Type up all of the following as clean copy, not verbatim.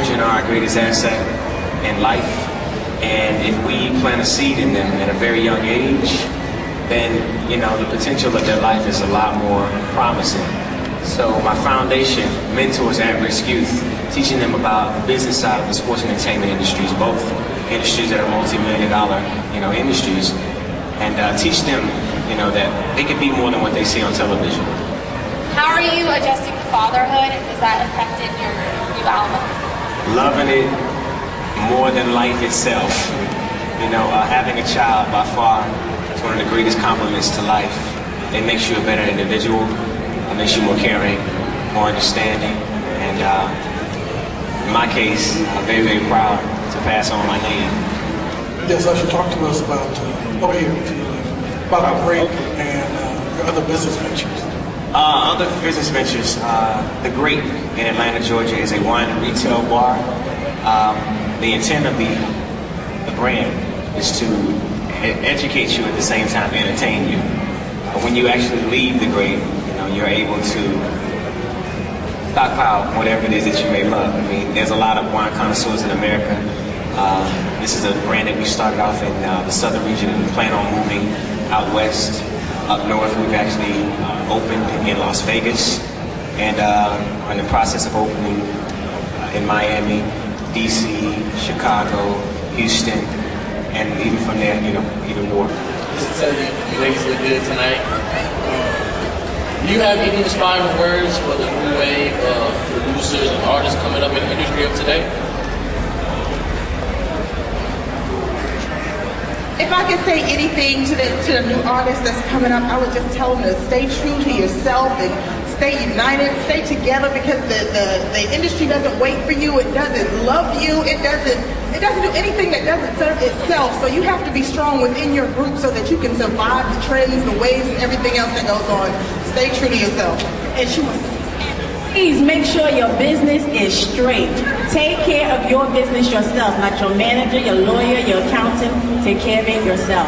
children are our greatest asset in life, and if we plant a seed in them at a very young age, then the potential of their life is a lot more promising. So my foundation mentors at-risk youth, teaching them about the business side of the sports and entertainment industries, both industries that are multi-million-dollar industries, and teach them that they can be more than what they see on television. How are you adjusting to fatherhood, and has that affected your new album? Loving it more than life itself. Having a child, by far, is one of the greatest compliments to life. It makes you a better individual. It makes you more caring, more understanding, and in my case, I'm very, very proud to pass on my name. Yes, I should talk to us about over here about Great and your other business ventures. Other business ventures, The Great in Atlanta, Georgia is a wine and retail bar. The intent of the brand is to educate you at the same time, entertain you. But when you actually leave The Great, you're able to stockpile whatever it is that you may love. I mean, there's a lot of wine connoisseurs in America. This is a brand that we started off in the southern region and we plan on moving out west. Up north, we've actually opened in Las Vegas, and are in the process of opening in Miami, DC, Chicago, Houston, and even from there, even more. Just to tell you, you ladies look good tonight. Do you have any inspiring words for the new wave of producers and artists coming up in the industry of today? If I could say anything to the new artists that's coming up, I would just tell them to stay true to yourself and stay united, stay together, because the industry doesn't wait for you, it doesn't love you, it doesn't do anything that doesn't serve itself. So you have to be strong within your group so that you can survive the trends, the waves, and everything else that goes on. Stay true to yourself. And she wants to please make sure your business is straight. Take care of your business yourself, not your manager, your lawyer, your accountant. Take care of it yourself.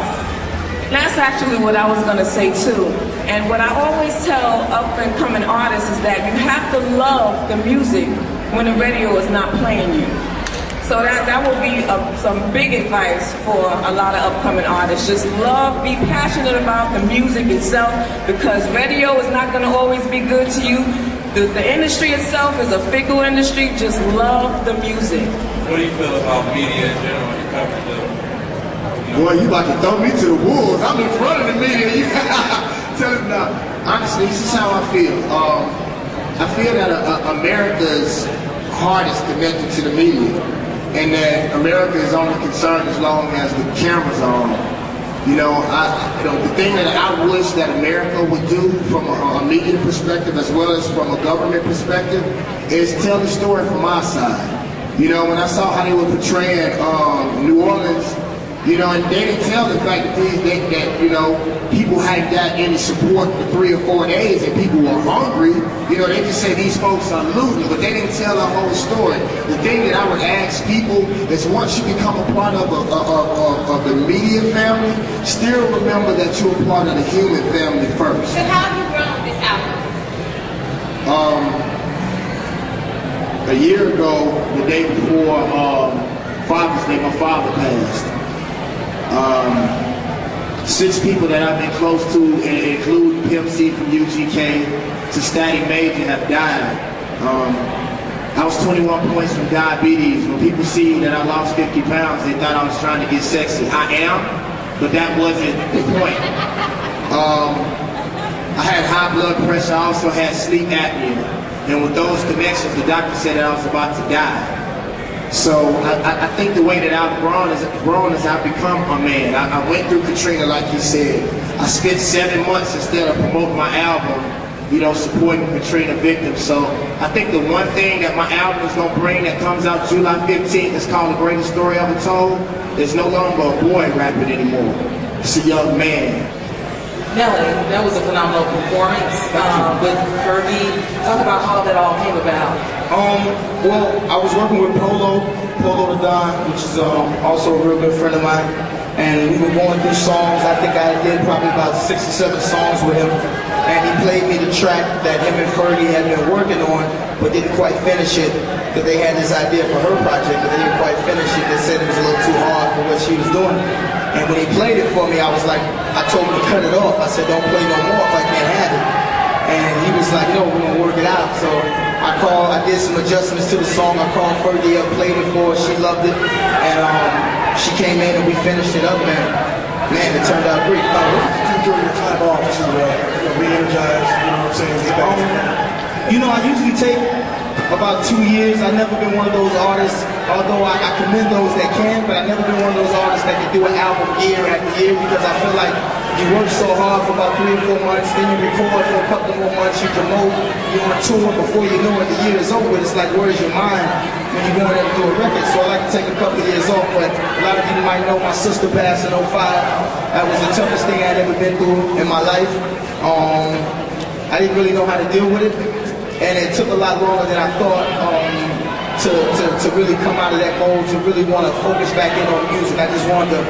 That's actually what I was going to say too. And what I always tell up and coming artists is that you have to love the music when the radio is not playing you. So that will be some big advice for a lot of upcoming artists. Just love, be passionate about the music itself, because radio is not going to always be good to you. The industry itself is a fickle industry. Just love the music. What do you feel about media in general when you cover the Boy, you about to throw me to the wolves. I'm in front of the media. Tell him now. Honestly, this is how I feel. I feel that America's heart is connected to the media, and that America is only concerned as long as the camera's on. The thing that I wish that America would do from a media perspective as well as from a government perspective is tell the story from our side. When I saw how they were portraying New Orleans, and they didn't tell the fact that people hadn't got any support for 3 or 4 days and people were hungry. They just say these folks are looting, but they didn't tell the whole story. The thing that I would ask people is, once you become a part of the media family, still remember that you're a part of the human family first. So how have you grown this album? A year ago, the day before Father's Day, my father passed. 6 people that I've been close to, including Pimp C from UGK to Static Major, have died. I was 21 points from diabetes. When people see that I lost 50 pounds, they thought I was trying to get sexy. I am, but that wasn't the point. I had high blood pressure. I also had sleep apnea. And with those connections, the doctor said that I was about to die. So I think the way that I've grown is I've become a man. I went through Katrina, like you said. I spent 7 months instead of promoting my album, supporting Katrina victims. So I think the one thing that my album is going to bring that comes out July 15th, is called The Greatest Story Ever Told. There's no longer a boy rapping anymore. It's a young man. Nelly, that was a phenomenal performance with Fergie. Talk about how that all came about. Well, I was working with Polo the Don, which is also a real good friend of mine, and we were going through songs. I think I did probably about 6 or 7 songs with him, and he played me the track that him and Fergie had been working on, but didn't quite finish it. because they had this idea for her project, but they didn't quite finish it. They said it was a little too hard for what she was doing. And when he played it for me, I was like, I told him to cut it off. I said, don't play no more if I can't have it. And he was like, no, we're gonna work it out. So I did some adjustments to the song. I called Fergie up, played it for her. She loved it. And she came in and we finished it up, and man, it turned out great. What did you do during your time off to re-energize, you know what I'm saying, get back? You know, I usually take about 2 years. I've never been one of those artists, although I commend those that can, but I've never been one of those artists that can do an album year after year, because I feel like you work so hard for about 3 or 4 months, then you record for a couple more months, you promote, you're on tour, before you know it, the year is over. It's like, where's your mind when you're going to do a record? So I like to take a couple of years off, but a lot of you might know my sister passed in 05. That was the toughest thing I'd ever been through in my life. I didn't really know how to deal with it, and it took a lot longer than I thought to really come out of that mode, to really want to focus back in on music. I just wanted to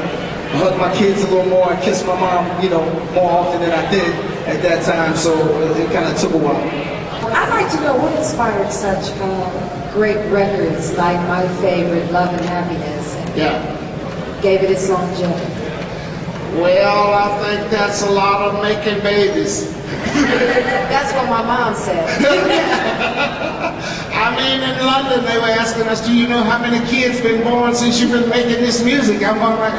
hug my kids a little more and kiss my mom, you know, more often than I did at that time, so it kind of took a while. I'd like to know what inspired such great records like my favorite, Love and Happiness, and gave it its longevity. Well, I think that's a lot of making babies. That's what my mom said. I mean, in London, they were asking us, do you know how many kids been born since you've been making this music? I'm going like,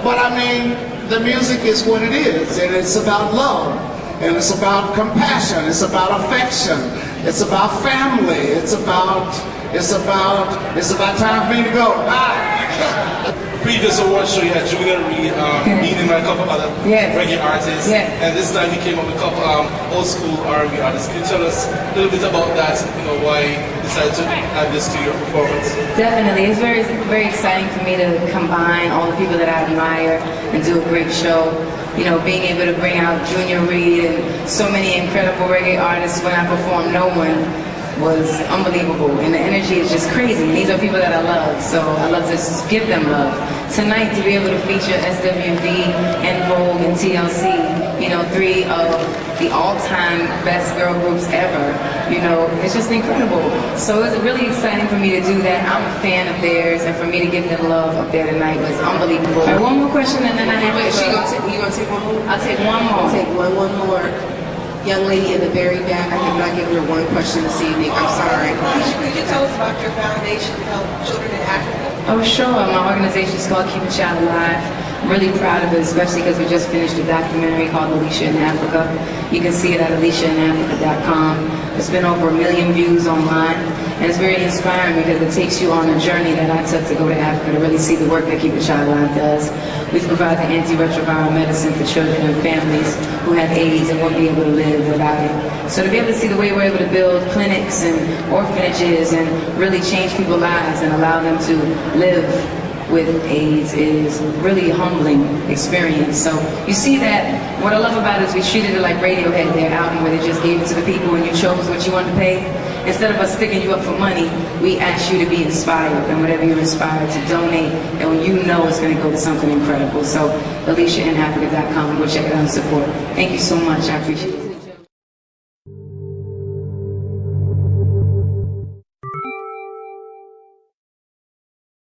But I mean, the music is what it is, and it's about love, and it's about compassion, it's about affection, it's about family, it's about time for me to go. Bye. Previous award show, you had Junior Reid, meeting a couple other reggae artists, and this time he came up with a couple old school R&B artists. Can you tell us a little bit about that? You know, why you decided to add this to your performance? Definitely, it's very, very exciting for me to combine all the people that I admire and do a great show. You know, being able to bring out Junior Reid and so many incredible reggae artists when I perform No One was unbelievable, and the energy is just crazy. And these are people that I love, so I love to give them love. Tonight, to be able to feature SWV and Vogue and TLC, you know, 3 of the all-time best girl groups ever, you know, it's just incredible. So it was really exciting for me to do that. I'm a fan of theirs, and for me to give them love up there tonight was unbelievable. All right, one more question, and then I have You gonna take one more? I'll take one more. I'll take one more. Young lady in the very back, I have not given her one question this evening. I'm sorry. Could you tell us about your foundation to help children in Africa? Oh, sure. My organization is called Keep a Child Alive. I'm really proud of it, especially because we just finished a documentary called Alicia in Africa. You can see it at aliciainafrica.com. It's been over 1 million views online, and it's very inspiring because it takes you on a journey that I took to go to Africa to really see the work that Keep a Child Alive does. We provide the antiretroviral medicine for children and families who have AIDS and won't be able to live without it. So to be able to see the way we're able to build clinics and orphanages and really change people's lives and allow them to live with AIDS is really a humbling experience. So you see that, what I love about it is we treated it like Radiohead, their album, where they just gave it to the people and you chose what you wanted to pay. Instead of us sticking you up for money, we ask you to be inspired, and whatever you're inspired to donate, and when you know it's going to go to something incredible. So, AliciaInAfrica.com, go check it out and support. Thank you so much, I appreciate it.